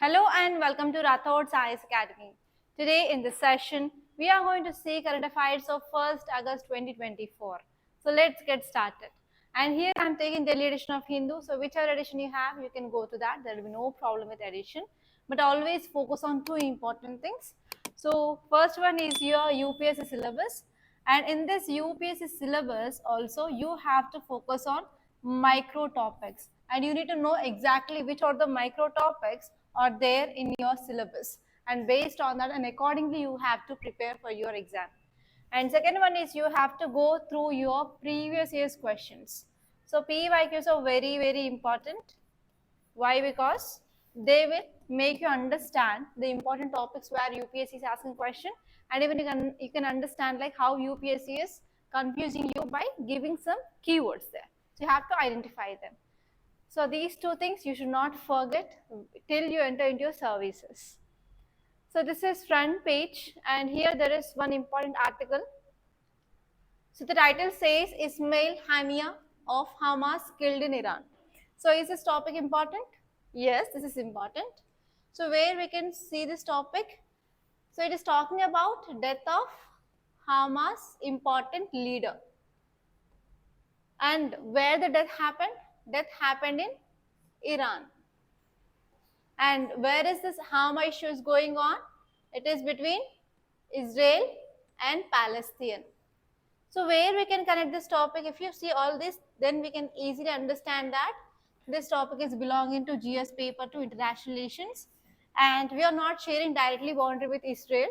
Hello and welcome to Rathod's IAS Academy. Today in this session, we are going to see current affairs of 1st August 2024. So let's get started. And here I am taking daily edition of Hindu. So whichever edition you have, you can go to that. There will be no problem with edition. But always focus on two important things. So first one is your UPSC syllabus. And in this UPSC syllabus also, you have to focus on micro topics. And you need to know exactly which are the micro topics are there in your syllabus, and based on that and accordingly you have to prepare for your exam. And second one is you have to go through your previous year's questions. So PYQs are very important. Why? Because they will make you understand the important topics where UPSC is asking question, and even you can understand like how UPSC is confusing you by giving some keywords there. So you have to identify them. So these two things you should not forget till you enter into your services. So this is front page, and here there is one important article. So the title says Ismail Hania of Hamas killed in Iran. So is this topic important? Yes, this is important. So where we can see this topic? So it is talking about death of Hamas important leader. And where the death happened? Death happened in Iran. And where is this Hama issue is going on? It is between Israel and Palestine. So where we can connect this topic, if you see all this, then we can easily understand that this topic is belonging to GS paper to international relations, and we are not sharing directly boundary with Israel.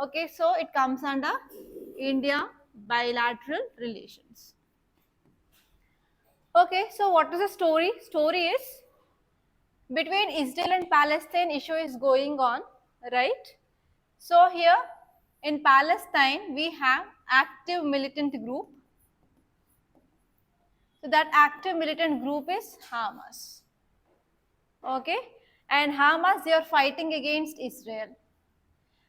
Okay, so it comes under India bilateral relations. Okay, so what is the story? Story is between Israel and Palestine issue is going on, right? So here in Palestine we have active militant group. So that active militant group is Hamas. Okay, and Hamas, they are fighting against Israel.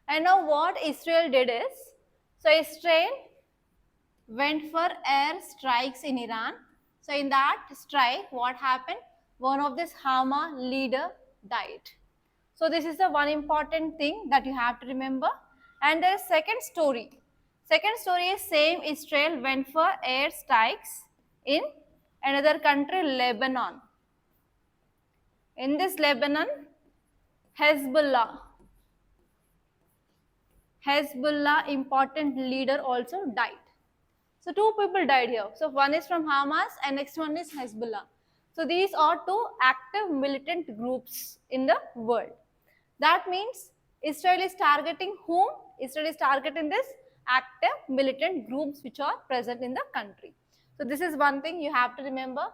And now what Israel did is, so Israel went for air strikes in Iran. So in that strike, what happened? One of this Hamas leader died. So this is the one important thing that you have to remember. And the second story. Second story is same Israel went for air strikes in another country, Lebanon. In this Lebanon, Hezbollah important leader also died. So two people died here. So one is from Hamas and next one is Hezbollah. So these are two active militant groups in the world. That means Israel is targeting whom? Israel is targeting this active militant groups which are present in the country. So this is one thing you have to remember.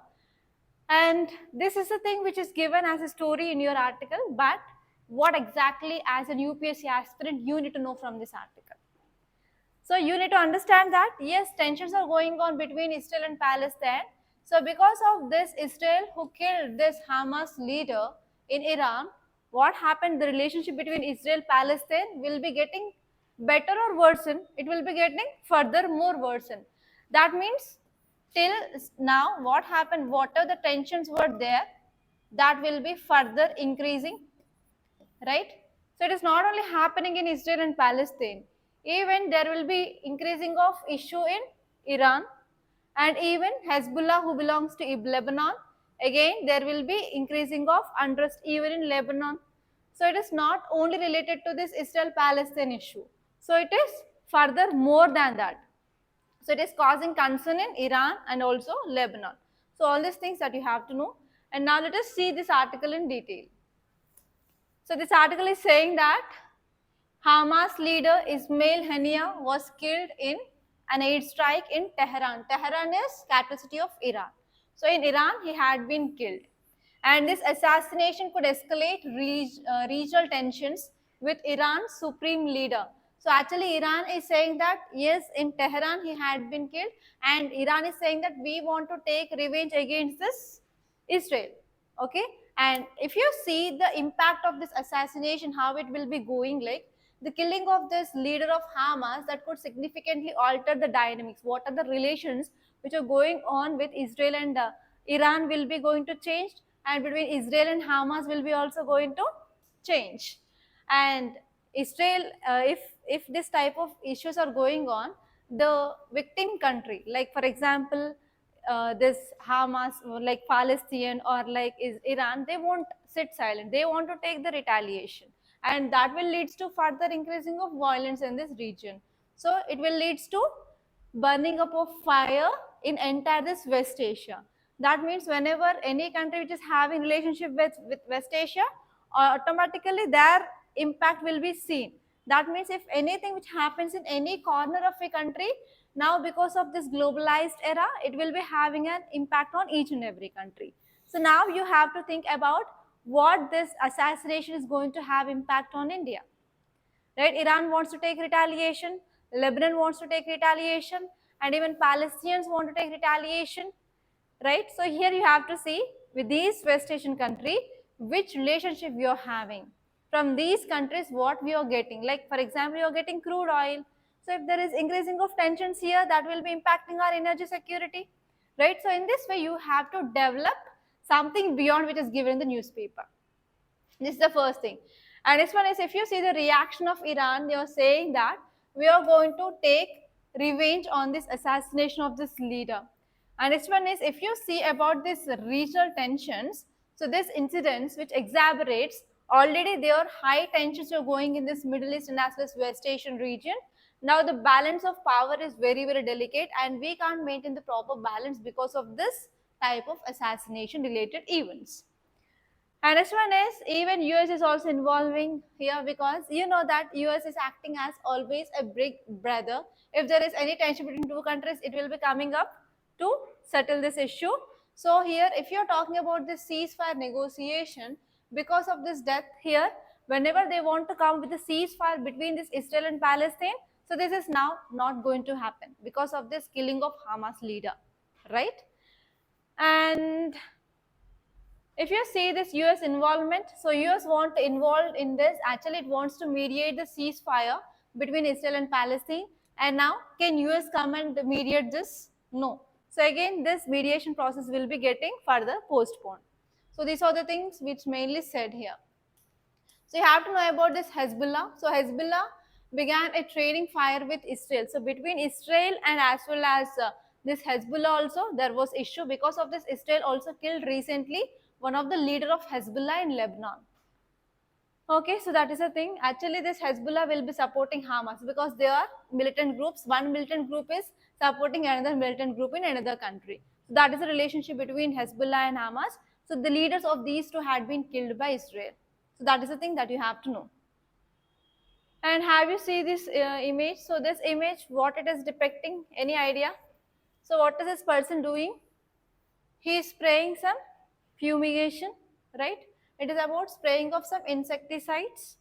And this is the thing which is given as a story in your article, but what exactly as an UPSC aspirant you need to know from this article. So you need to understand that yes, tensions are going on between Israel and Palestine. So because of this Israel who killed this Hamas leader in Iran, what happened? The relationship between Israel Palestine will be getting better or worsen. It will be getting further more worsen. That means till now what happened? What are the tensions were there? That will be further increasing, right? So it is not only happening in Israel and Palestine, even there will be increasing of issue in Iran, and even Hezbollah who belongs to Lebanon, again there will be increasing of unrest even in Lebanon. So it is not only related to this Israel-Palestine issue. So it is further more than that. So it is causing concern in Iran and also Lebanon. So all these things that you have to know. And now let us see this article in detail. So this article is saying that Hamas leader Ismail Hania was killed in an airstrike in Tehran. Tehran is capital city of Iran. So in Iran he had been killed. And this assassination could escalate regional tensions with Iran's supreme leader. So actually Iran is saying that yes, in Tehran he had been killed, and Iran is saying that we want to take revenge against this Israel. Okay, and if you see the impact of this assassination, how it will be going, like the killing of this leader of Hamas, that could significantly alter the dynamics. What are the relations which are going on with Israel and Iran will be going to change, and between Israel and Hamas will be also going to change. And Israel, if this type of issues are going on, the victim country, like for example, this Hamas, or like Palestine, or like is Iran, they won't sit silent. They want to take the retaliation, and that will leads to further increasing of violence in this region. So it will leads to burning up of fire in entire this West Asia. That means whenever any country which is having relationship with West Asia, automatically their impact will be seen. That means if anything which happens in any corner of a country, now because of this globalized era, it will be having an impact on each and every country. So now you have to think about what this assassination is going to have impact on India. Right? Iran wants to take retaliation, Lebanon wants to take retaliation, and even Palestinians want to take retaliation. Right? So here you have to see with these West Asian country, which relationship we are having. From these countries, what we are getting. Like for example, you are getting crude oil. So if there is increasing of tensions here, that will be impacting our energy security. Right? So in this way, you have to develop something beyond which is given in the newspaper. This is the first thing. And this one is, if you see the reaction of Iran, they are saying that we are going to take revenge on this assassination of this leader. And this one is, if you see about this regional tensions, so this incidents which exacerbates already there are high tensions are going in this Middle East and as well as West Asian region. Now the balance of power is very, very delicate, and we can't maintain the proper balance because of this type of assassination related events. And next one is, even US is also involving here, because you know that US is acting as always a big brother. If there is any tension between two countries, it will be coming up to settle this issue. So here, if you're talking about this ceasefire negotiation, because of this death here, whenever they want to come with a ceasefire between this Israel and Palestine, so this is now not going to happen because of this killing of Hamas leader, right? And if you see this US involvement, so US want to involve in this, actually it wants to mediate the ceasefire between Israel and Palestine. And now can US come and mediate this? No. So again, this mediation process will be getting further postponed. So these are the things which mainly said here. So you have to know about this Hezbollah. So Hezbollah began a trading fire with Israel. So between Israel and as well as this Hezbollah also, there was issue. Because of this, Israel also killed recently one of the leader of Hezbollah in Lebanon. Okay, so that is the thing. Actually, this Hezbollah will be supporting Hamas because they are militant groups. One militant group is supporting another militant group in another country. So that is the relationship between Hezbollah and Hamas. So the leaders of these two had been killed by Israel. So that is the thing that you have to know. And have you seen this image? So this image, what it is depicting? Any idea? So what is this person doing? He is spraying some fumigation, right? It is about spraying of some insecticides.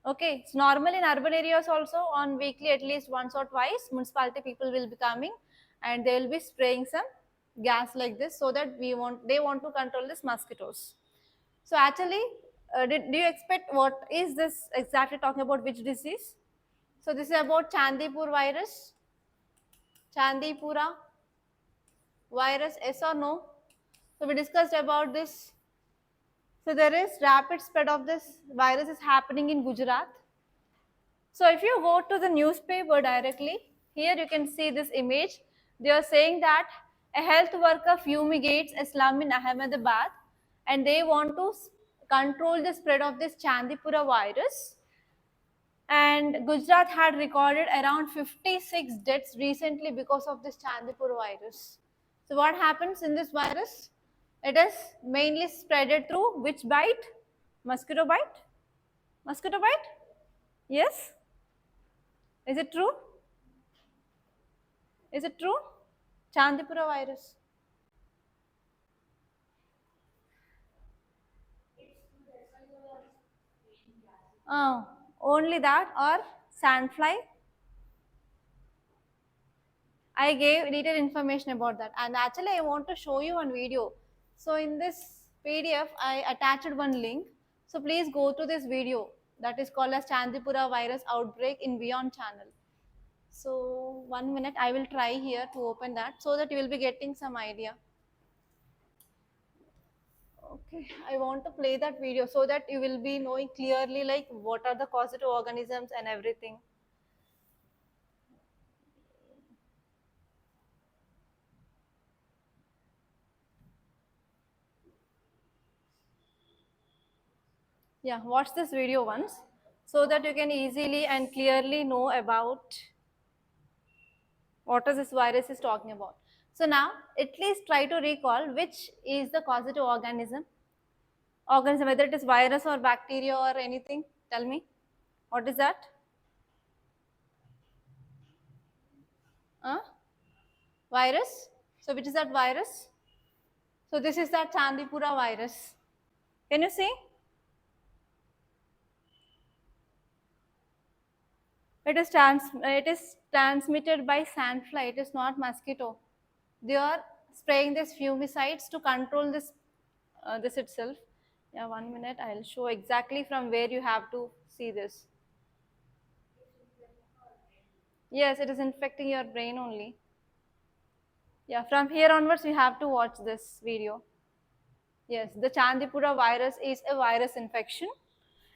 Okay, it's normal in urban areas also on weekly at least once or twice, municipality people will be coming and they will be spraying some gas like this so that they want to control this mosquitoes. So actually, do you expect what is this exactly talking about, which disease? So this is about Chandipur virus. Chandipura virus, yes or no? So we discussed about this. So there is rapid spread of this virus is happening in Gujarat. So if you go to the newspaper directly, here you can see this image. They are saying that a health worker fumigates a slum in Ahmedabad and they want to control the spread of this Chandipura virus. And Gujarat had recorded around 56 deaths recently because of this Chandipur virus. So what happens in this virus? It is mainly spreaded through which bite? Mosquito bite? Mosquito bite? Yes? Is it true? Is it true? Chandipura virus. Oh, only that or sandfly? I gave detailed information about that, and actually I want to show you one video. So in this PDF, I attached one link. So please go to this video that is called as Chandipura virus outbreak in Beyond channel. So 1 minute, I will try here to open that so that you will be getting some idea. Okay, I want to play that video so that you will be knowing clearly like what are the causative organisms and everything. Yeah, watch this video once so that you can easily and clearly know about what is this virus is talking about. So now at least try to recall which is the causative organism, whether it is virus or bacteria or anything. Tell me, what is that? Huh? Virus. So which is that virus? So this is that Chandipura virus. Can you see? It is transmitted by sandfly. It is not mosquito. They are spraying this fumicides to control this itself. Yeah, 1 minute. I'll show exactly from where you have to see this. Yes, it is infecting your brain only. Yeah, from here onwards, you have to watch this video. Yes, the Chandipura virus is a virus infection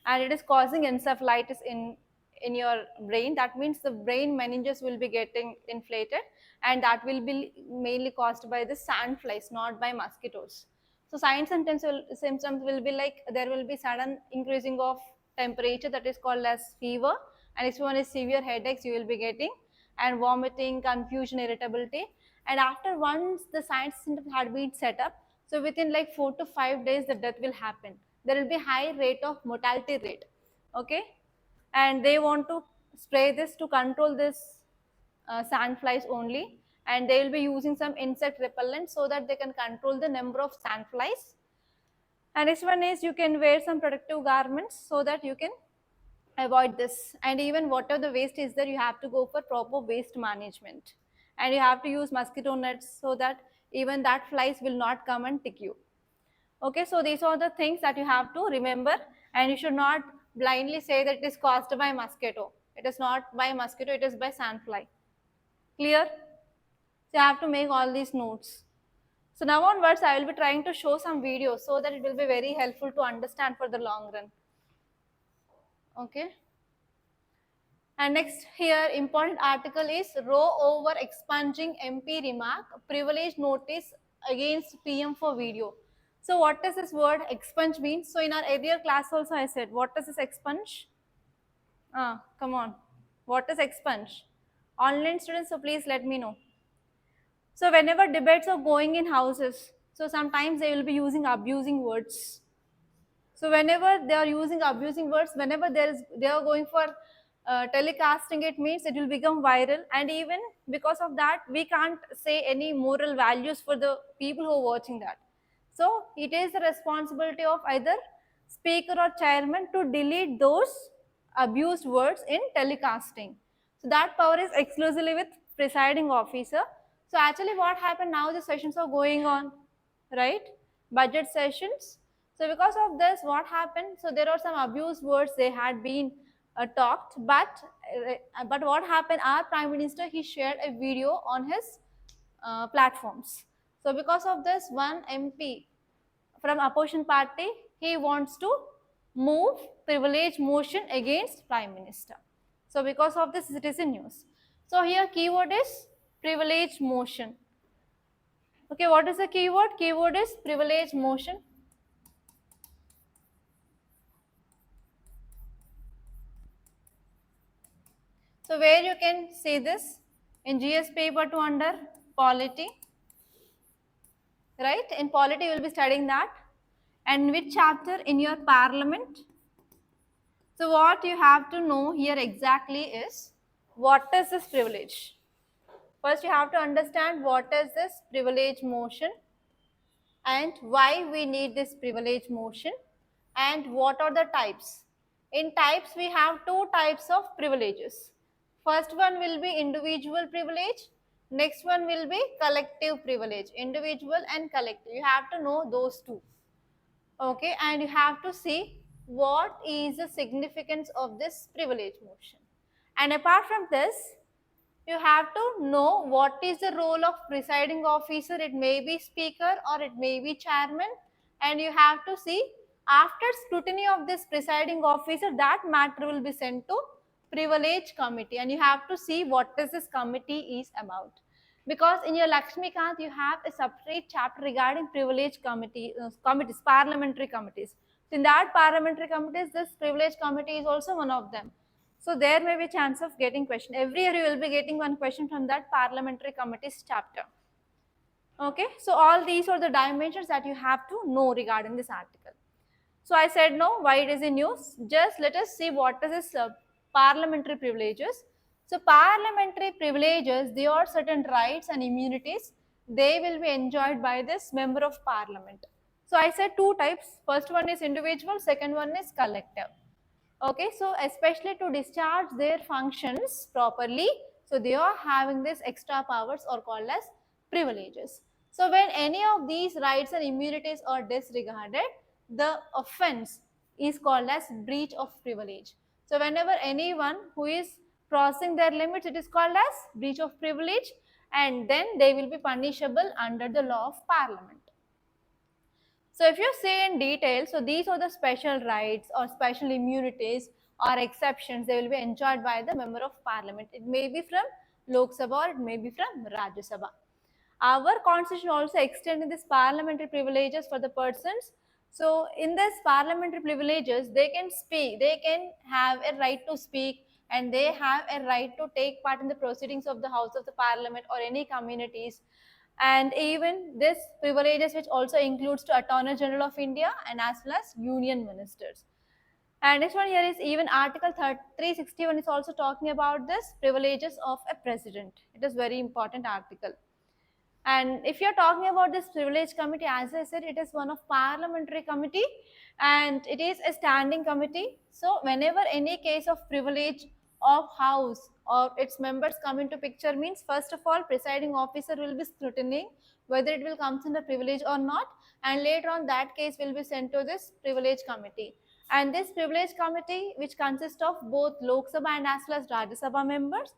and it is causing encephalitis in your brain. That means the brain meninges will be getting inflated and that will be mainly caused by the sandflies, not by mosquitoes. So signs and symptoms will be like there will be sudden increasing of temperature, that is called as fever, and next one is severe headaches you will be getting, and vomiting, confusion, irritability. And after once the signs and symptoms had been set up, so within like 4 to 5 days the death will happen. There will be high rate of mortality rate. Okay, and they want to spray this to control this sand flies only, and they will be using some insect repellent so that they can control the number of sand flies. And next one is you can wear some protective garments so that you can avoid this. And even whatever the waste is there, you have to go for proper waste management, and you have to use mosquito nets so that even that flies will not come and tick you. Okay, so these are the things that you have to remember, and you should not blindly say that it is caused by mosquito. It is not by mosquito, it is by sandfly. Clear? So you have to make all these notes. So now onwards, I will be trying to show some videos so that it will be very helpful to understand for the long run. Okay. And next here, important article is row over expunging MP remark, privilege notice against PM for video. So what does this word expunge mean? So in our earlier class also I said, what does this expunge? Come on. What is expunge? Online students, so please let me know. So whenever debates are going in houses, so sometimes they will be using abusing words. So whenever they are using abusing words, whenever they are going for telecasting, it means it will become viral. And even because of that, we can't say any moral values for the people who are watching that. So it is the responsibility of either speaker or chairman to delete those abused words in telecasting. So that power is exclusively with presiding officer. So actually what happened now, the sessions are going on, right? Budget sessions. So because of this, what happened? So there are some abuse words they had been talked, but what happened? Our Prime Minister, he shared a video on his platforms. So because of this, one MP from opposition party, he wants to move privilege motion against Prime Minister. So because of this, citizen news. So here keyword is privilege motion. Okay, what is the keyword? Keyword is privilege motion. So where you can see this in GS paper 2 under polity, right? In polity you will be studying that. And which chapter in your parliament? So what you have to know here exactly is what is this privilege? First you have to understand what is this privilege motion and why we need this privilege motion and what are the types. In types we have two types of privileges. First one will be individual privilege, next one will be collective privilege. Individual and collective, you have to know those two. Okay, and you have to see what is the significance of this privilege motion. And apart from this, you have to know what is the role of presiding officer. It may be speaker or it may be chairman. and you have to see after scrutiny of this presiding officer, that matter will be sent to privilege committee, and you have to see what is this committee is about. Because in your Lakshmikant, you have a separate chapter regarding privilege committees, parliamentary committees. So in that parliamentary committees, this privilege committee is also one of them. So there may be a chance of getting question. Every year you will be getting one question from that parliamentary committees chapter. Okay, so all these are the dimensions that you have to know regarding this article. So I said no, why it is in news? Just let us see what is this parliamentary privileges. So parliamentary privileges, they are certain rights and immunities. They will be enjoyed by this member of parliament. So I said two types. First one is individual, second one is collective. Okay, so especially to discharge their functions properly, so they are having this extra powers or called as privileges. So when any of these rights and immunities are disregarded, the offense is called as breach of privilege. So whenever anyone who is crossing their limits, it is called as breach of privilege, and then they will be punishable under the law of parliament. So if you say in detail, so these are the special rights or special immunities or exceptions they will be enjoyed by the member of parliament. It may be from Lok Sabha or it may be from Rajya Sabha. Our constitution also extended these parliamentary privileges for the persons. So in this parliamentary privileges, they can speak, they can have a right to speak, and they have a right to take part in the proceedings of the House of the Parliament or any communities. And even this privileges which also includes to Attorney General of India and as well as union ministers. And this one here is even Article 361 is also talking about this privileges of a president. It is very important article. And if you're talking about this privilege committee, as I said, it is one of parliamentary committee and it is a standing committee. So whenever any case of privilege of house or its members come into picture, means first of all presiding officer will be scrutinizing whether it will come under privilege or not, and later on that case will be sent to this privilege committee. And this privilege committee, which consists of both Lok Sabha and as well as Rajya Sabha members.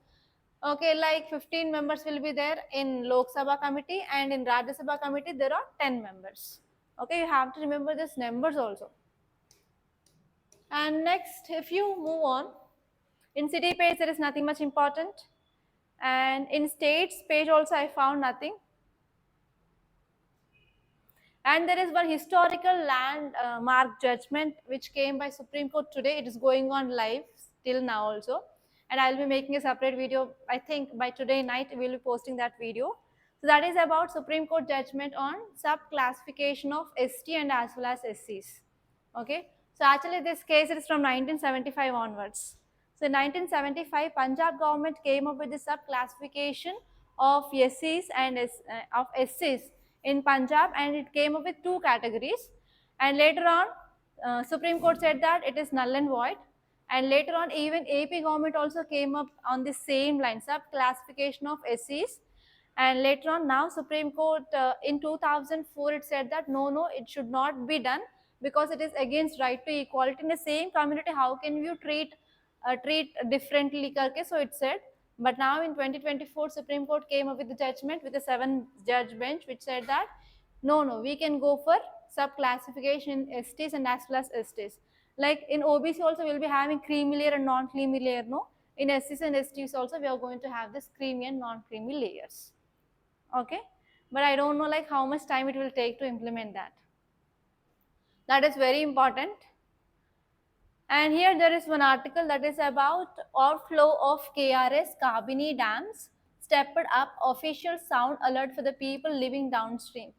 Okay, like 15 members will be there in Lok Sabha committee, and in Rajya Sabha committee there are 10 members. Okay, you have to remember these numbers also. And next, if you move on, in city page there is nothing much important, and in states page also I found nothing. And there is one historical landmark judgment which came by Supreme Court today. It is going on live till now also. And I'll be making a separate video. I think by today night we'll be posting that video. So that is about Supreme Court judgment on sub-classification of ST and as well as SCs. Okay. So actually this case is from 1975 onwards. So in 1975, Punjab government came up with the sub-classification of SCs and of SCs in Punjab, and it came up with two categories. And later on, Supreme Court said that it is null and void. And later on, even AP government also came up on the same line, sub-classification of SCs. And later on, now Supreme Court in 2004, it said that no, it should not be done because it is against right to equality. In the same community, how can you treat differently? So it said. But now in 2024, Supreme Court came up with the judgment with a 7-judge bench, which said that no, we can go for sub-classification in STs and as well as STs. Like in OBC also, we'll be having creamy layer and non-creamy layer. No, in SCs and STs also, we are going to have this creamy and non-creamy layers. Okay, but I don't know like how much time it will take to implement that. That is very important. And here there is one article that is about outflow of KRS Kabini dams, stepped up official sound alert for the people living downstream.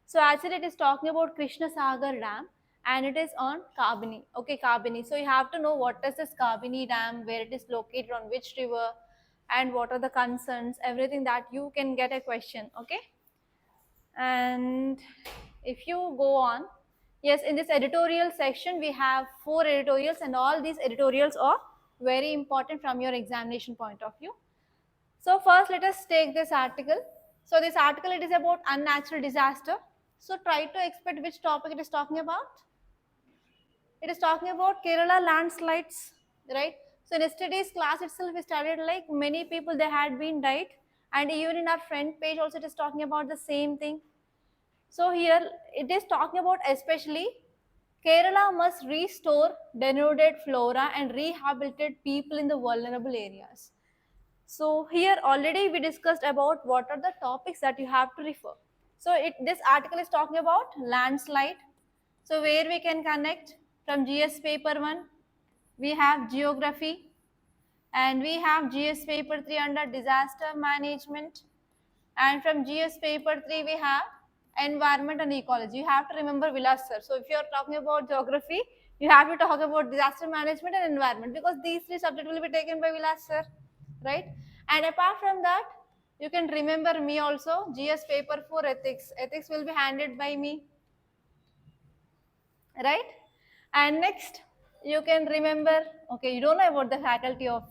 So actually it is talking about Krishna Sagar Dam, and it is on Kabini. Okay, Kabini. So you have to know what is this Kabini Dam, where it is located, on which river, and what are the concerns, everything that you can get a question. Okay. And if you go on, yes, in this editorial section, we have 4 editorials, and all these editorials are very important from your examination point of view. So first, let us take this article. So this article, it is about unnatural disaster. So try to expect which topic it is talking about. It is talking about Kerala landslides, right? So in yesterday's class itself, we studied like many people, they had been died, and even in our front page also it is talking about the same thing. So here it is talking about especially Kerala must restore denuded flora and rehabilitate people in the vulnerable areas. So here already we discussed about what are the topics that you have to refer. So this article is talking about landslide. So where we can connect from GS paper 1, we have geography, and we have GS paper 3 under disaster management, and from GS paper 3 we have environment and ecology. You have to remember Vilas sir. So if you are talking about geography, you have to talk about disaster management and environment, because these three subjects will be taken by Vilas sir, right? And apart from that, you can remember me also, GS paper 4 ethics. Ethics will be handled by me, right? And next, you can remember, okay, you don't know about the faculty of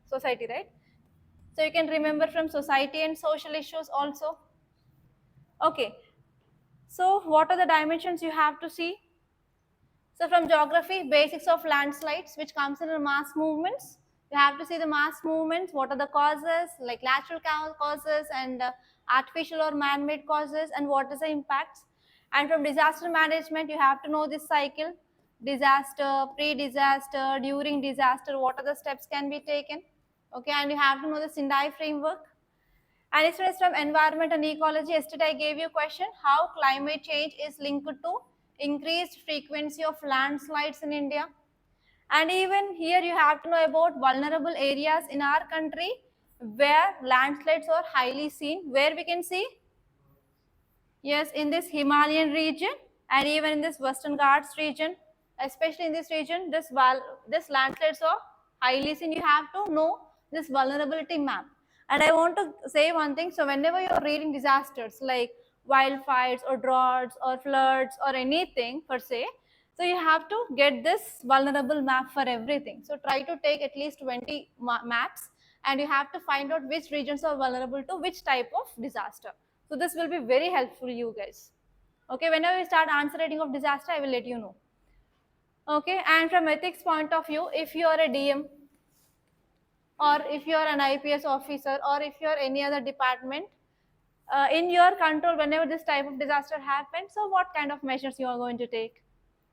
society, right? So you can remember from society and social issues also. Okay, so what are the dimensions you have to see? So from geography, basics of landslides, which comes in the mass movements. You have to see the mass movements, what are the causes, like natural causes and artificial or man-made causes, and what is the impacts. And from disaster management, you have to know this cycle, disaster, pre-disaster, during disaster, what are the steps can be taken. Okay, and you have to know the Sendai framework. And it is from environment and ecology. Yesterday I gave you a question, how climate change is linked to increased frequency of landslides in India. And even here you have to know about vulnerable areas in our country where landslides are highly seen, where we can see, yes, in this Himalayan region and even in this Western Ghats region, especially in this region, this landslides are highly seen. You have to know this vulnerability map. And I want to say one thing. So whenever you're reading disasters like wildfires or droughts or floods or anything per se, so you have to get this vulnerable map for everything. So try to take at least 20 maps, and you have to find out which regions are vulnerable to which type of disaster. So this will be very helpful you guys. Okay, whenever we start answer writing of disaster, I will let you know. Okay, and from ethics point of view, if you are a DM or if you are an IPS officer or if you are any other department, in your control, whenever this type of disaster happens, so what kind of measures you are going to take?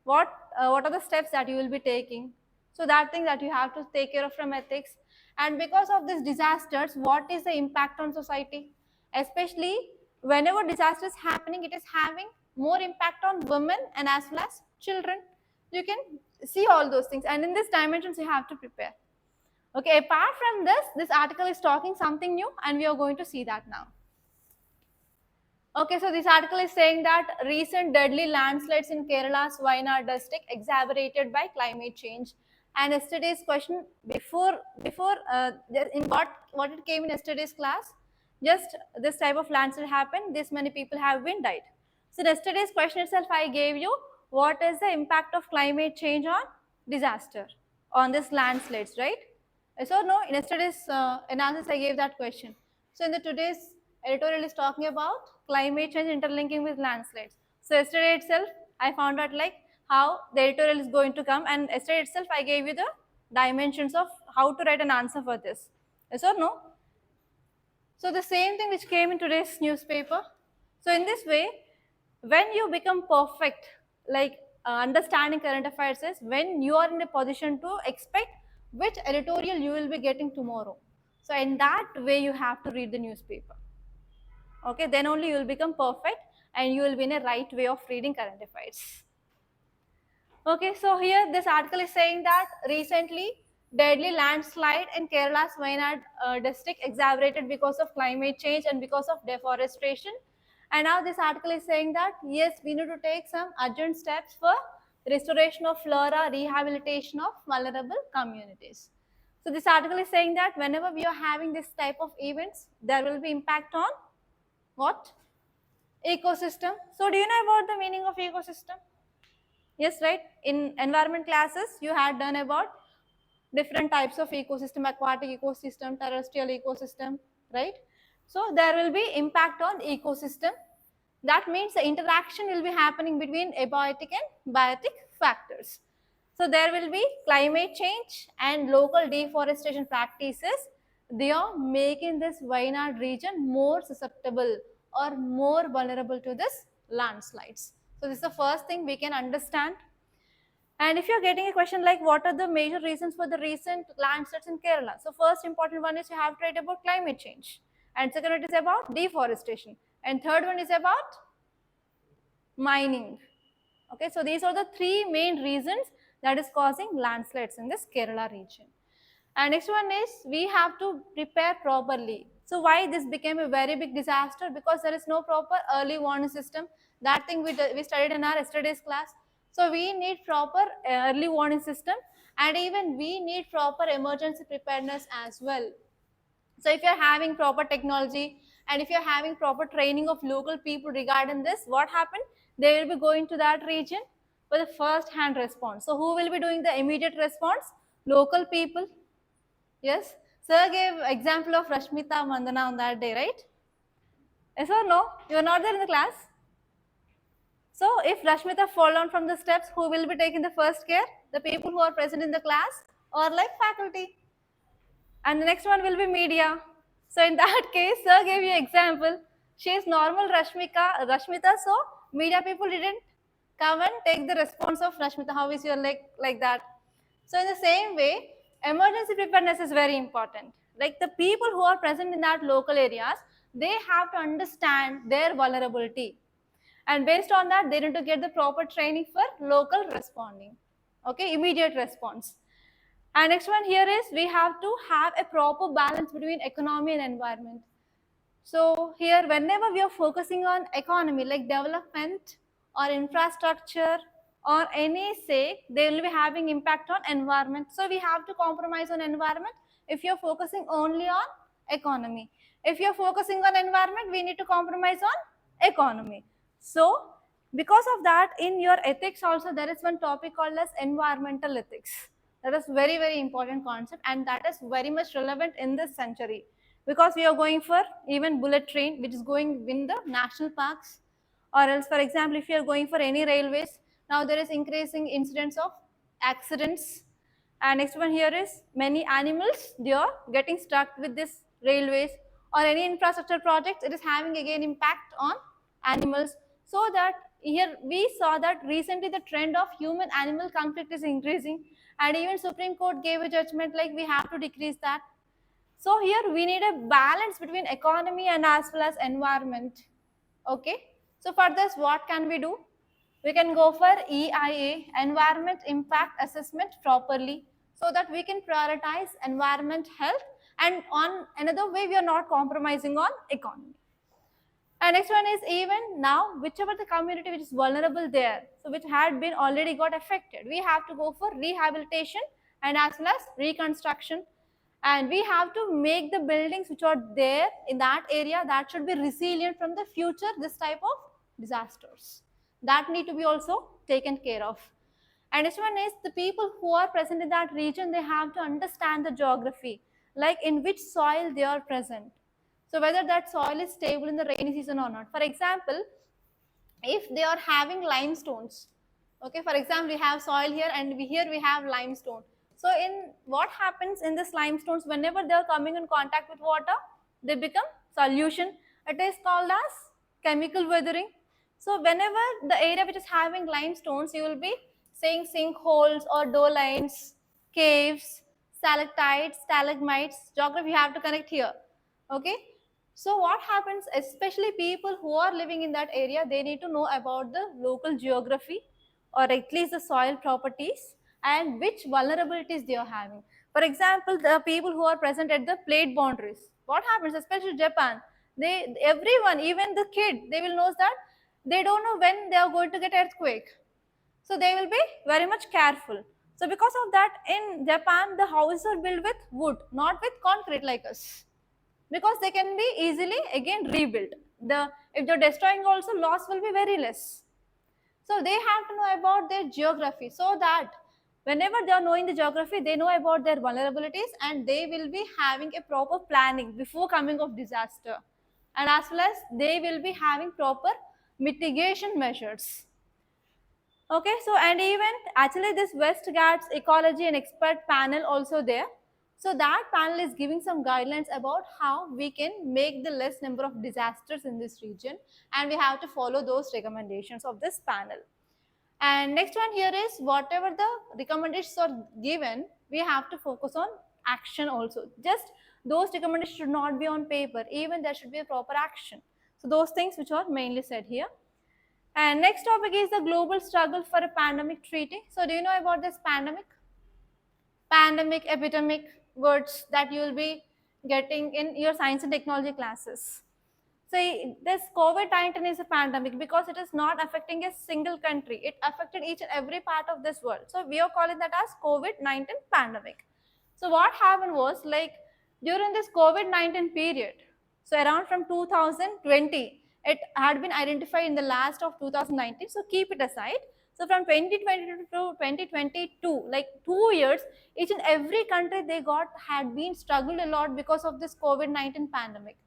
What are the steps that you will be taking? So that thing that you have to take care of from ethics. And because of these disasters, what is the impact on society? Especially whenever disaster is happening, it is having more impact on women and as well as children. You can see all those things, and in these dimensions you have to prepare. Okay, apart from this article is talking something new, and we are going to see that now. Okay, so this article is saying that recent deadly landslides in Kerala's Wayanad district exacerbated by climate change. And yesterday's question in what it came in yesterday's class, just this type of landslide happened, this many people have been died. So in yesterday's question itself, I gave you what is the impact of climate change on disaster, on this landslides, right? So no, in yesterday's analysis, I gave that question. So in the today's editorial is talking about climate change interlinking with landslides. So yesterday itself, I found out like how the editorial is going to come, and yesterday itself, I gave you the dimensions of how to write an answer for this. Yes or no? So the same thing which came in today's newspaper. So in this way, when you become perfect, like understanding current affairs is when you are in a position to expect which editorial you will be getting tomorrow. So in that way, you have to read the newspaper. Okay, then only you will become perfect and you will be in a right way of reading current affairs. Okay, so here this article is saying that recently deadly landslide in Kerala's Wayanad district exacerbated because of climate change and because of deforestation. And now this article is saying that yes, we need to take some urgent steps for restoration of flora, rehabilitation of vulnerable communities. So this article is saying that whenever we are having this type of events, there will be impact on what? Ecosystem. So do you know about the meaning of ecosystem? Yes, right? In environment classes, you had done about different types of ecosystem, aquatic ecosystem, terrestrial ecosystem, right? So there will be impact on ecosystem. That means the interaction will be happening between abiotic and biotic factors. So there will be climate change and local deforestation practices. They are making this Wayanad region more susceptible or more vulnerable to this landslides. So this is the first thing we can understand. And if you're getting a question like what are the major reasons for the recent landslides in Kerala? So first important one is you have to write about climate change. And second one is about deforestation. And third one is about mining. Okay, so these are the three main reasons that is causing landslides in this Kerala region. And next one is we have to prepare properly. So why this became a very big disaster? Because there is no proper early warning system. That thing we studied in our yesterday's class. So we need proper early warning system, and even we need proper emergency preparedness as well. So if you're having proper technology and if you're having proper training of local people regarding this, what happened? They will be going to that region for the first hand response. So who will be doing the immediate response? Local people. Yes. Sir gave example of Rashmita Mandana on that day, right? Yes or no? You are not there in the class. So if Rashmita fall down from the steps, who will be taking the first care? The people who are present in the class or like faculty. And the next one will be media. So in that case, sir gave you example. She is normal Rashmita, so media people didn't come and take the response of Rashmita. How is your leg like that? So in the same way, emergency preparedness is very important. Like the people who are present in that local areas, they have to understand their vulnerability. And based on that, they need to get the proper training for local responding. Okay, immediate response. And next one here is we have to have a proper balance between economy and environment. So here, whenever we are focusing on economy, like development or infrastructure or any say, they will be having impact on environment. So we have to compromise on environment if you're focusing only on economy. If you're focusing on environment, we need to compromise on economy. So because of that, in your ethics also, there is one topic called as environmental ethics. That is very, very important concept, and that is very much relevant in this century because we are going for even bullet train which is going in the national parks, or else for example if you are going for any railways, now there is increasing incidents of accidents. And next one here is many animals, they are getting stuck with this railways or any infrastructure projects, it is having again impact on animals. So that here we saw that recently the trend of human animal conflict is increasing, and even Supreme Court gave a judgment like we have to decrease that. So here we need a balance between economy and as well as environment. Okay. So for this, what can we do? We can go for EIA, Environment Impact Assessment properly, so that we can prioritize environment health, and on another way we are not compromising on economy. And next one is even now, whichever the community which is vulnerable there, so which had been already got affected, we have to go for rehabilitation and as well as reconstruction. And we have to make the buildings which are there in that area that should be resilient from the future this type of disasters. That need to be also taken care of. And next one is the people who are present in that region, they have to understand the geography, like in which soil they are present. So whether that soil is stable in the rainy season or not. For example, if they are having limestones, okay, for example, we have soil here and here we have limestone. So in what happens in this limestones, whenever they are coming in contact with water, they become solution. It is called as chemical weathering. So whenever the area which is having limestones, you will be saying sinkholes or dolomites, caves, stalactites, stalagmites. Geography you have to connect here. Okay. So what happens, especially people who are living in that area, they need to know about the local geography or at least the soil properties and which vulnerabilities they are having. For example, the people who are present at the plate boundaries, what happens, especially Japan, everyone, even the kid, they will know that they don't know when they are going to get earthquake. So they will be very much careful. So because of that, in Japan, the houses are built with wood, not with concrete like us, because they can be easily again rebuilt. If they're destroying also, loss will be very less. So they have to know about their geography, so that whenever they are knowing the geography, they know about their vulnerabilities and they will be having a proper planning before coming of disaster, and as well as they will be having proper mitigation measures. Okay, so and even actually this West Ghats Ecology and Expert Panel also there. So that panel is giving some guidelines about how we can make the less number of disasters in this region, and we have to follow those recommendations of this panel. And next one here is whatever the recommendations are given, we have to focus on action also. Just those recommendations should not be on paper, even there should be a proper action. So those things which are mainly said here. And next topic is the global struggle for a pandemic treaty. So do you know about this pandemic? Pandemic, epidemic, words that you will be getting in your science and technology classes. So this COVID-19 is a pandemic because it is not affecting a single country. It affected each and every part of this world. So we are calling that as COVID-19 pandemic. So what happened was, like, during this COVID-19 period, so around from 2020, it had been identified in the last of 2019. So keep it aside. So from 2020 to 2022, like 2 years, each and every country they got had been struggled a lot because of this COVID-19 pandemic.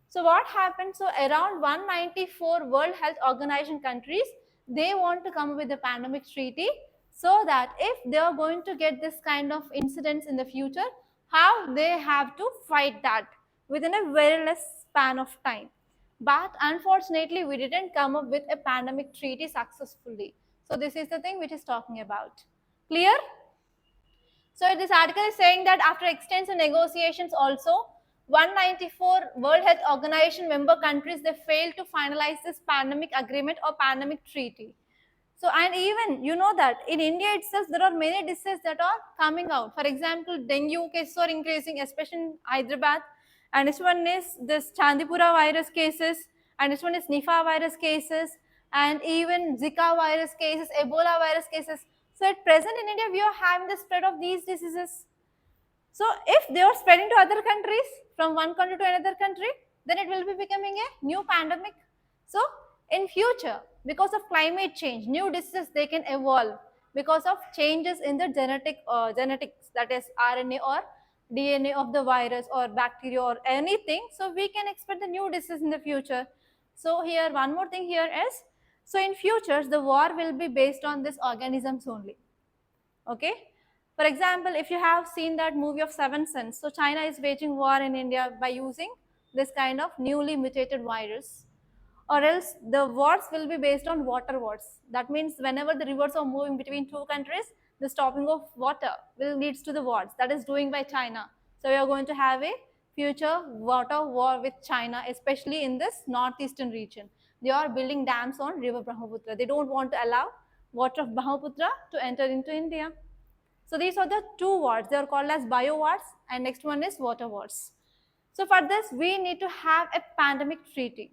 So what happened? So around 194 World Health Organization countries, they want to come up with a pandemic treaty so that if they are going to get this kind of incidents in the future, how they have to fight that within a very less span of time. But unfortunately, we didn't come up with a pandemic treaty successfully. So this is the thing which is talking about. Clear? So this article is saying that after extensive negotiations also, 194 World Health Organization member countries, they failed to finalize this pandemic agreement or pandemic treaty. So, and even you know that in India itself, there are many diseases that are coming out. For example, dengue cases are increasing, especially in Hyderabad. And this one is this Chandipura virus cases, and this one is Nipah virus cases, and even Zika virus cases, Ebola virus cases. So at present in India, we are having the spread of these diseases. So if they are spreading to other countries, from one country to another country, then it will be becoming a new pandemic. So in future, because of climate change, new diseases they can evolve because of changes in the genetics, that is RNA or DNA of the virus or bacteria or anything. So we can expect the new disease in the future. So here one more thing here is, so in futures the war will be based on these organisms only. Okay. For example, if you have seen that movie of Seven Sons, so China is waging war in India by using this kind of newly mutated virus, or else the wars will be based on water wars. That means whenever the rivers are moving between two countries, the stopping of water will leads to the wars. That is doing by China. So we are going to have a future water war with China, especially in this northeastern region. They are building dams on river Brahmaputra. They don't want to allow water of Brahmaputra to enter into India. So these are the two wars. They are called as bio wars, and next one is water wars. So for this, we need to have a pandemic treaty.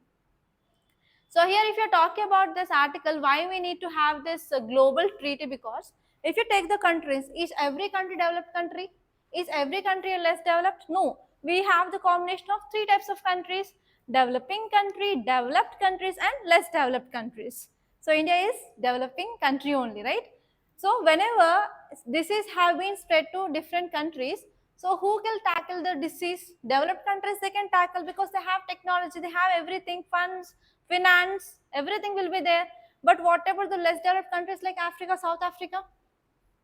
So here, if you're talking about this article, why we need to have this global treaty? Because if you take the countries, is every country developed country? Is every country less developed? No. We have the combination of three types of countries: developing country, developed countries, and less developed countries. So India is developing country only, right? So whenever disease have been spread to different countries, so who will tackle the disease? Developed countries they can tackle because they have technology, they have everything, funds, finance, everything will be there. But whatever the less developed countries like Africa, South Africa,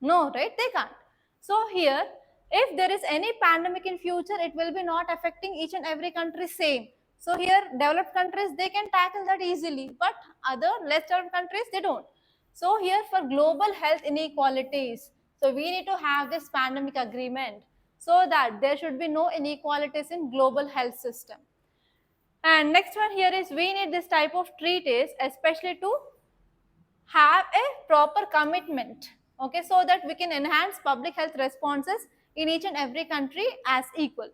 no, right? They can't. So here, if there is any pandemic in future, it will be not affecting each and every country same. So here, developed countries, they can tackle that easily, but other less developed countries, they don't. So here for global health inequalities, so we need to have this pandemic agreement so that there should be no inequalities in global health system. And next one here is we need this type of treaties, especially to have a proper commitment, okay, so that we can enhance public health responses in each and every country as equal.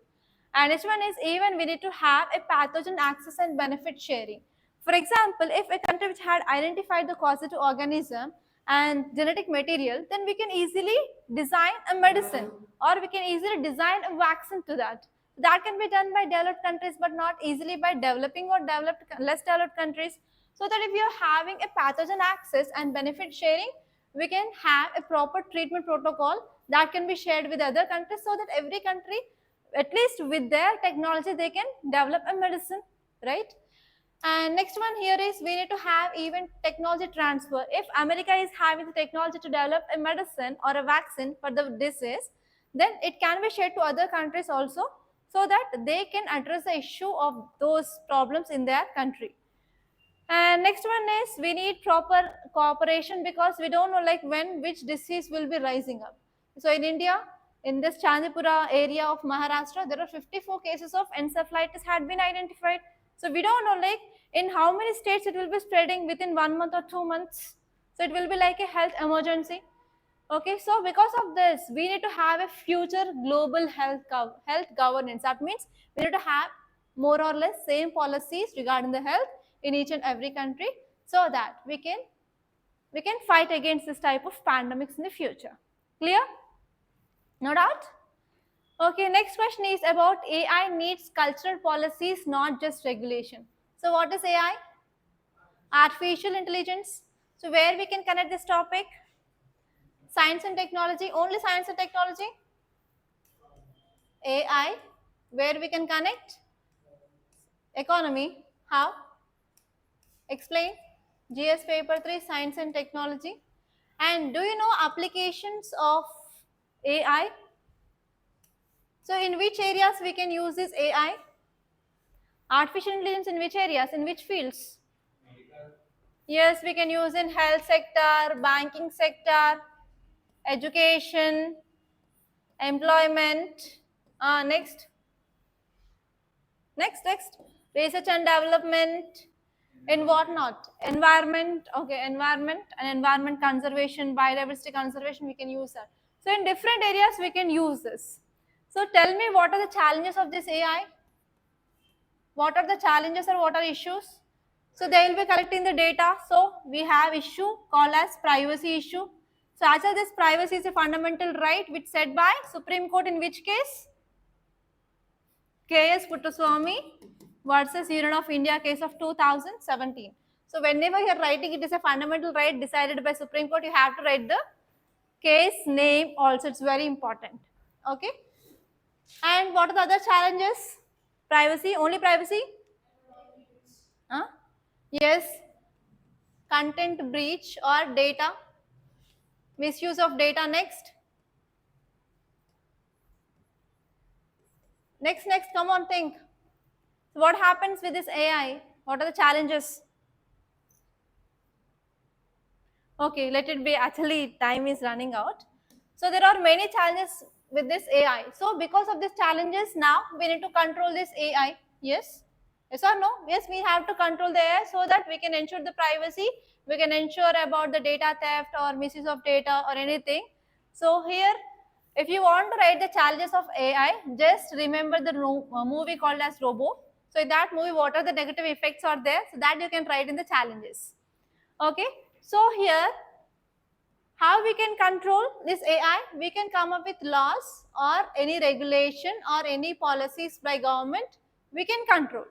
And next one is even we need to have a pathogen access and benefit sharing. For example, if a country which had identified the causative organism and genetic material, then we can easily design a medicine or we can easily design a vaccine to that. That can be done by developed countries but not easily by developing or less developed countries. So that if you are having a pathogen access and benefit sharing, we can have a proper treatment protocol that can be shared with other countries so that every country, at least with their technology, they can develop a medicine, right? And next one here is we need to have even technology transfer. If America is having the technology to develop a medicine or a vaccine for the disease, then it can be shared to other countries also, so that they can address the issue of those problems in their country. And next one is we need proper cooperation, because we don't know like when which disease will be rising up. So in India, in this Chandipura area of Maharashtra, there are 54 cases of encephalitis had been identified. So we don't know like in how many states it will be spreading within 1 month or 2 months. So it will be like a health emergency. Okay, so because of this, we need to have a future global health governance. That means we need to have more or less same policies regarding the health in each and every country, so that we can fight against this type of pandemics in the future. Clear? No doubt? Okay, next question is about AI needs cultural policies, not just regulation. So what is AI? Artificial intelligence. So where we can connect this topic? Science and technology, only science and technology? AI, where we can connect? Economy, how? Explain. GS paper 3, science and technology. And do you know applications of AI? So in which areas we can use this AI? Artificial intelligence in which areas, in which fields? Yes, we can use in health sector, banking sector, education, employment. Next. Research and development. In what not? Environment, okay, environment and environment conservation, biodiversity conservation, we can use that. So in different areas we can use this. So tell me, what are the challenges of this AI? What are the challenges or what are issues? So they will be collecting the data. So we have issue called as privacy issue. So as this privacy is a fundamental right which said by Supreme Court in which case? K.S. Puttaswamy versus Union of India case of 2017. So whenever you are writing it is a fundamental right decided by Supreme Court, you have to write the case name also. It's very important. Okay. And what are the other challenges? Privacy, only privacy? Huh? Yes. Content breach or data. Misuse of data. Next. Next. Come on, think. So what happens with this AI? What are the challenges? Okay, let it be. Actually, time is running out. So there are many challenges with this AI. So because of these challenges, now we need to control this AI. Yes? Yes or no? Yes, we have to control the AI so that we can ensure the privacy. We can ensure about the data theft or misuse of data or anything. So here, if you want to write the challenges of AI, just remember the movie called as Robo. So in that movie, what are the negative effects are there? So that you can write in the challenges. Okay. So here, how we can control this AI? We can come up with laws or any regulation or any policies by government. We can control.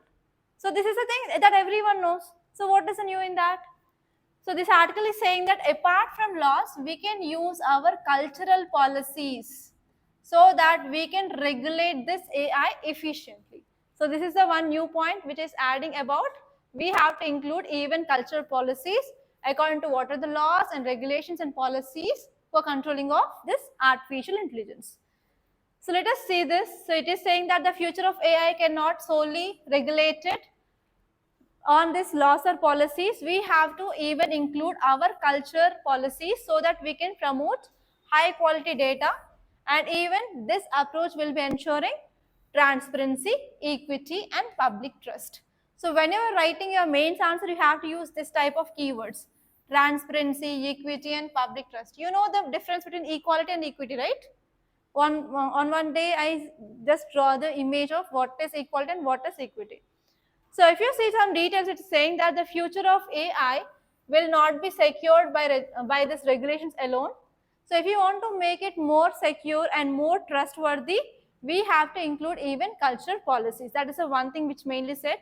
So this is the thing that everyone knows. So what is new in that? So this article is saying that apart from laws, we can use our cultural policies so that we can regulate this AI efficiently. So this is the one new point which is adding about we have to include even cultural policies according to what are the laws and regulations and policies for controlling of this artificial intelligence. So let us see this. So it is saying that the future of AI cannot solely regulate it on these laws or policies. We have to even include our culture policies so that we can promote high quality data, and even this approach will be ensuring transparency, equity and public trust. So whenever writing your mains answer, you have to use this type of keywords: transparency, equity and public trust. You know the difference between equality and equity, right? On one day I just draw the image of what is equality and what is equity. So if you see some details, it's saying that the future of AI will not be secured by this regulations alone. So if you want to make it more secure and more trustworthy, we have to include even cultural policies. That is the one thing which mainly said.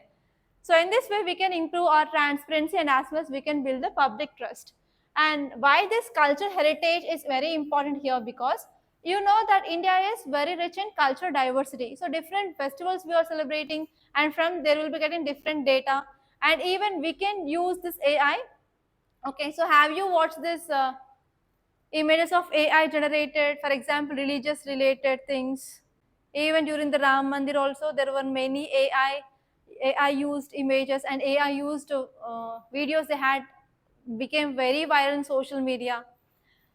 So in this way, we can improve our transparency and as well as we can build the public trust. And why this cultural heritage is very important here, because you know that India is very rich in cultural diversity. So different festivals we are celebrating, and from there will be getting different data, and even we can use this AI. Okay, so have you watched this Images of AI generated, for example, religious related things. Even during the Ram Mandir also, there were many AI used images and AI used videos they had became very viral in social media.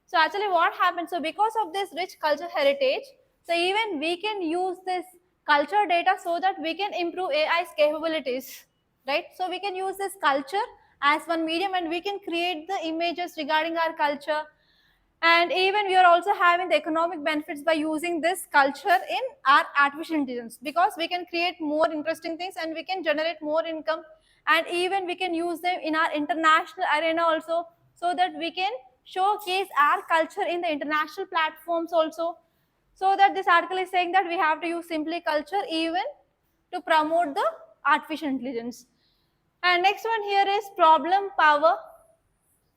So actually what happened, so because of this rich cultural heritage, so even we can use this culture data so that we can improve AI's capabilities, right? So we can use this culture as one medium and we can create the images regarding our culture, and even we are also having the economic benefits by using this culture in our artificial intelligence, because we can create more interesting things and we can generate more income, and even we can use them in our international arena also, so that we can showcase our culture in the international platforms also. So that this article is saying that we have to use simply culture even to promote the artificial intelligence. And next one here is problem power.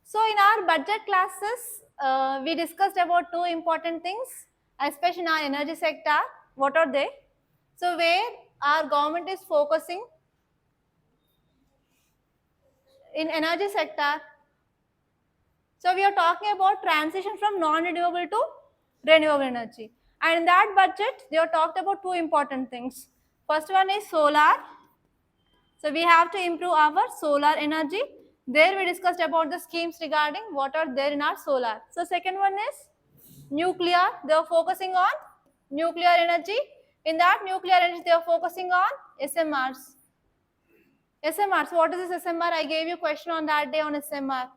So in our budget classes, we discussed about two important things, especially in our energy sector. What are they? So where our government is focusing in energy sector. So we are talking about transition from non-renewable to renewable energy. And in that budget, they are talked about two important things. First one is solar. So we have to improve our solar energy. There we discussed about the schemes regarding what are there in our solar. So second one is nuclear. They are focusing on nuclear energy. In that nuclear energy, they are focusing on SMRs. SMRs, what is this SMR? I gave you a question on that day on SMR.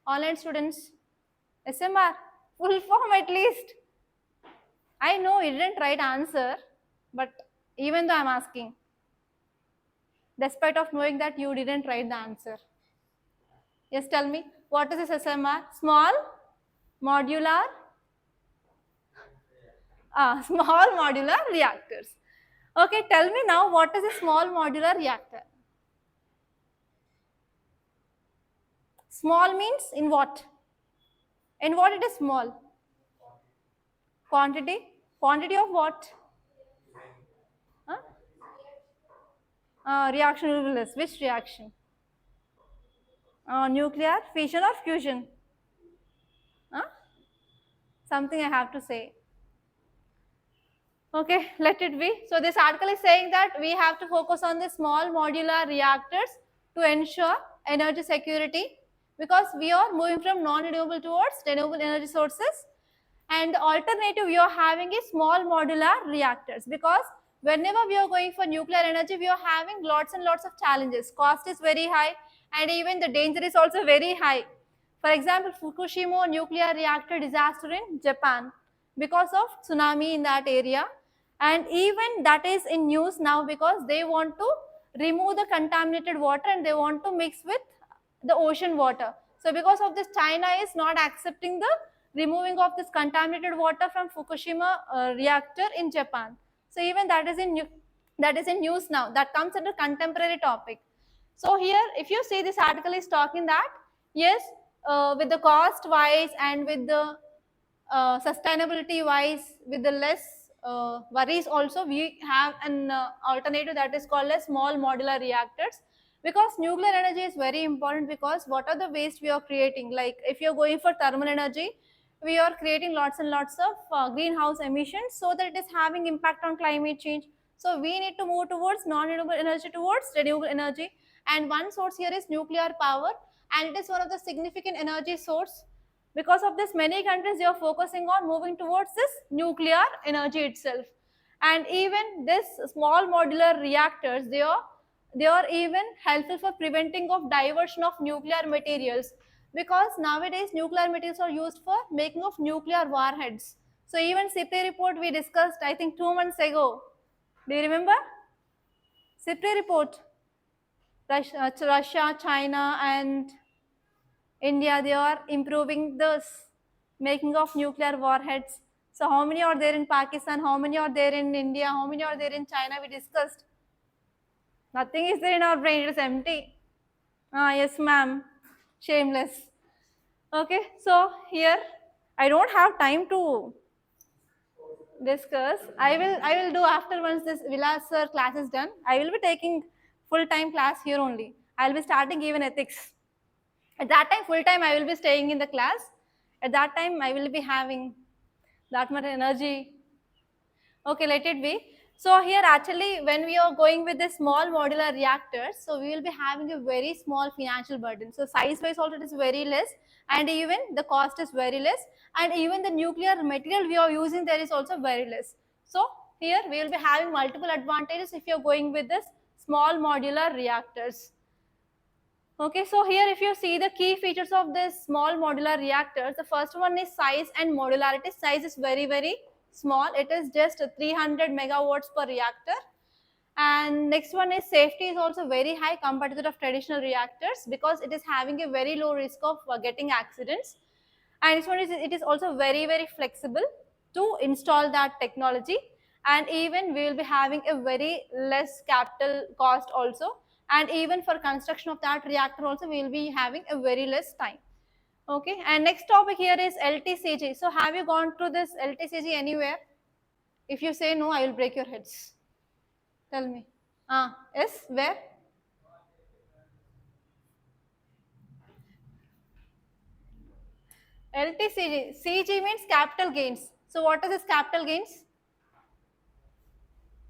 Online students, SMR, full form at least. I know you didn't write answer, but even though I'm asking, despite of knowing that you didn't write the answer. Yes, tell me, what is this SMR? Small, modular, small modular reactors. Okay, tell me now, what is a small modular reactor? Small means in what? In what it is small? Quantity? Quantity of what? Huh? Reaction will be less. Which reaction? Nuclear, fission or fusion? Huh? Something I have to say. Okay, let it be. So this article is saying that we have to focus on the small modular reactors to ensure energy security, because we are moving from non-renewable towards renewable energy sources. And the alternative we are having is small modular reactors, because whenever we are going for nuclear energy, we are having lots and lots of challenges. Cost is very high and even the danger is also very high. For example, Fukushima nuclear reactor disaster in Japan because of tsunami in that area, and even that is in news now because they want to remove the contaminated water and they want to mix with the ocean water. So because of this, China is not accepting the removing of this contaminated water from Fukushima reactor in Japan. So even that is in news now. That comes under contemporary topic. So here, if you see, this article is talking that yes, with the cost wise and with the sustainability wise, with the less worries also, we have an alternative that is called as small modular reactors, because nuclear energy is very important, because what are the waste we are creating, like if you're going for thermal energy, we are creating lots and lots of greenhouse emissions, so that it is having impact on climate change. So we need to move towards non-renewable energy towards renewable energy, and one source here is nuclear power, and it is one of the significant energy source. Because of this, many countries, they are focusing on moving towards this nuclear energy itself. And even this small modular reactors, they are even helpful for preventing of diversion of nuclear materials, because nowadays nuclear materials are used for making of nuclear warheads. So even SIPRI report we discussed, I think 2 months ago. Do you remember? SIPRI report. Russia, China, and India, they are improving the making of nuclear warheads. So how many are there in Pakistan? How many are there in India? How many are there in China? We discussed. Nothing is there in our brain. It is empty. Yes, ma'am. Shameless. Okay. So here, I don't have time to discuss. I will do after once this Vilas sir class is done. I will be taking full time class here only. I will be starting even ethics. At that time, full time, I will be staying in the class. At that time, I will be having that much energy. Okay, let it be. So here actually when we are going with the small modular reactors, so we will be having a very small financial burden. So size wise also it is very less, and even the cost is very less, and even the nuclear material we are using there is also very less. So here we will be having multiple advantages if you are going with this small modular reactors. Okay, so here if you see the key features of this small modular reactors, the first one is size and modularity. Size is very small. It is just 300 megawatts per reactor. And next one is safety is also very high compared to that of traditional reactors because it is having a very low risk of getting accidents. And this one is it is also very flexible to install that technology, and even we will be having a very less capital cost also, and even for construction of that reactor also we will be having a very less time. Okay, and next topic here is LTCG. So have you gone through this LTCG anywhere? If you say no, I will break your heads. Tell me. Yes, where? LTCG. CG means capital gains. So what is this capital gains?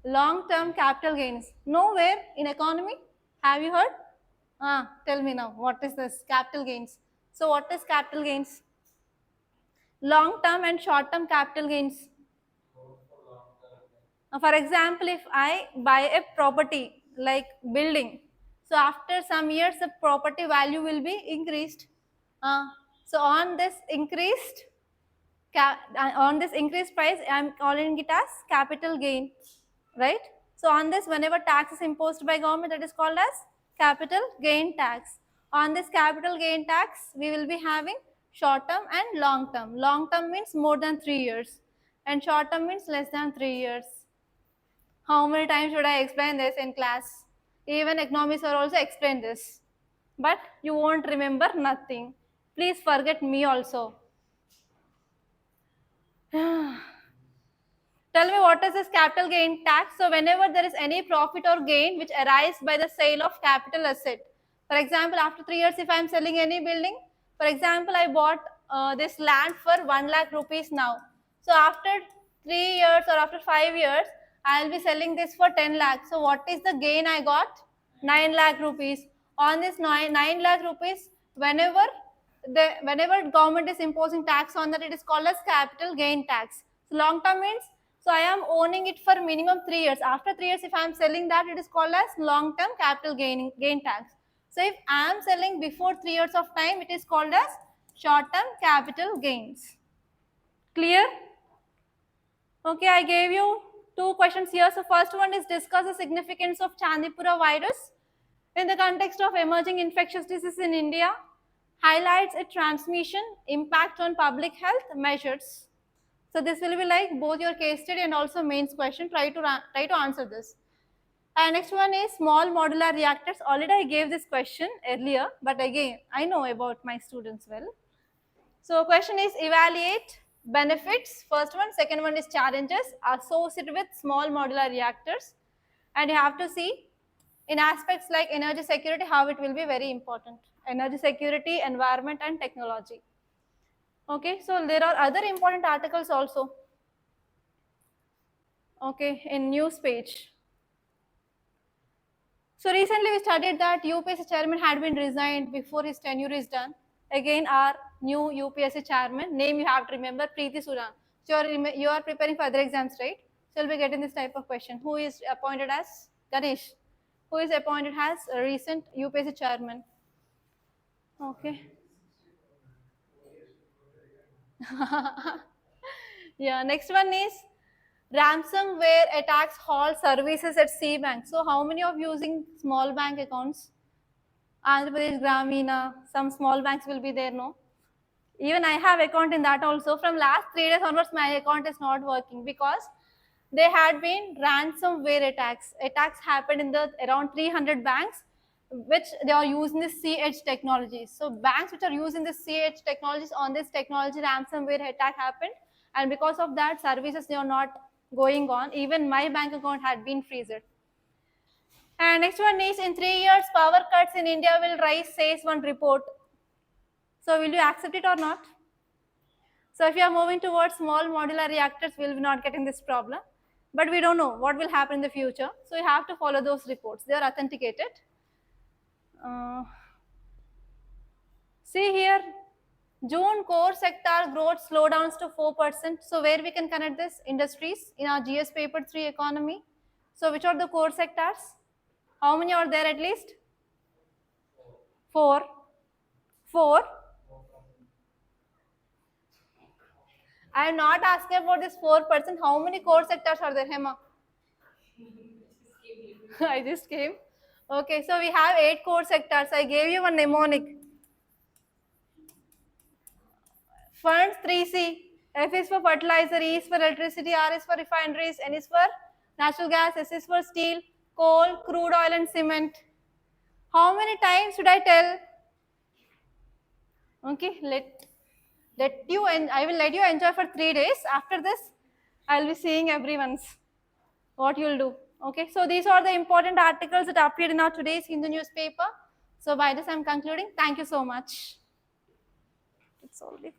Long-term capital gains. Nowhere in economy. Have you heard? Tell me now. What is this capital gains? So what is capital gains? Long-term and short-term capital gains. For example, if I buy a property like building, so after some years the property value will be increased. So on this increased price, I am calling it as capital gain, right? So on this, whenever tax is imposed by government, that is called as capital gain tax. On this capital gain tax, we will be having short term and long term. Long term means more than 3 years, and short term means less than 3 years. How many times should I explain this in class? Even economics are also explain this, but you won't remember nothing. Please forget me also. Tell me, what is this capital gain tax? So whenever there is any profit or gain which arises by the sale of capital asset. For example, after 3 years, if I am selling any building, for example, I bought this land for 1 lakh rupees now. So after 3 years or after 5 years, I will be selling this for 10 lakhs. So what is the gain I got? 9 lakh rupees. On this 9 lakh rupees, whenever government is imposing tax on that, it is called as capital gain tax. So long term means, so I am owning it for minimum 3 years. After 3 years, if I am selling that, it is called as long term capital gain tax. So if I am selling before 3 years of time, it is called as short term capital gains. Clear? Okay, I gave you 2 questions here. So first one is discuss the significance of Chandipura virus in the context of emerging infectious diseases in India, highlights its transmission, impact on public health measures. So this will be like both your case study and also mains question. Try to answer this. And next one is small modular reactors. Already I gave this question earlier, but again I know about my students well. So question is evaluate benefits. First one, second one is challenges associated with small modular reactors, and you have to see in aspects like energy security how it will be very important. Energy security, environment, and technology. Okay, so there are other important articles also. Okay, in news page. So recently we studied that UPSC chairman had been resigned before his tenure is done. Again, our new UPSC chairman, name you have to remember, Preeti Sudan. So you are preparing for other exams, right? So you'll be getting this type of question. Who is appointed as Ganesh? Who is appointed as a recent UPSC chairman? Okay. Yeah, next one is ransomware attacks halt services at C Bank. So how many of you using small bank accounts? Andhra Pradesh Gramina, some small banks will be there, no? Even I have account in that also. From last 3 days onwards, my account is not working because there had been ransomware attacks. Attacks happened in the around 300 banks, which they are using the CH technologies. So banks which are using the CH technologies, on this technology ransomware attack happened, and because of that services they are not going on. Even my bank account had been freezed. And next one is in 3 years power cuts in India will rise, says one report. So will you accept it or not? So if you are moving towards small modular reactors, we will be not getting this problem. But we don't know what will happen in the future. So you have to follow those reports. They are authenticated. See here, June core sector growth slowdowns to 4%. So where we can connect this? Industries in our GS paper 3 economy. So which are the core sectors? How many are there at least? 4. 4. I am not asking about this 4%. How many core sectors are there, Hema? I just came. Okay, so we have 8 core sectors. I gave you one mnemonic. Funds 3C. F is for fertilizer, E is for electricity, R is for refineries, N is for natural gas, S is for steel, coal, crude oil and cement. How many times should I tell? Okay, let you and I will let you enjoy for 3 days. After this, I will be seeing everyone's what you'll do. Okay, so these are the important articles that appeared in our today's Hindu newspaper. So by this, I'm concluding. Thank you so much. It's already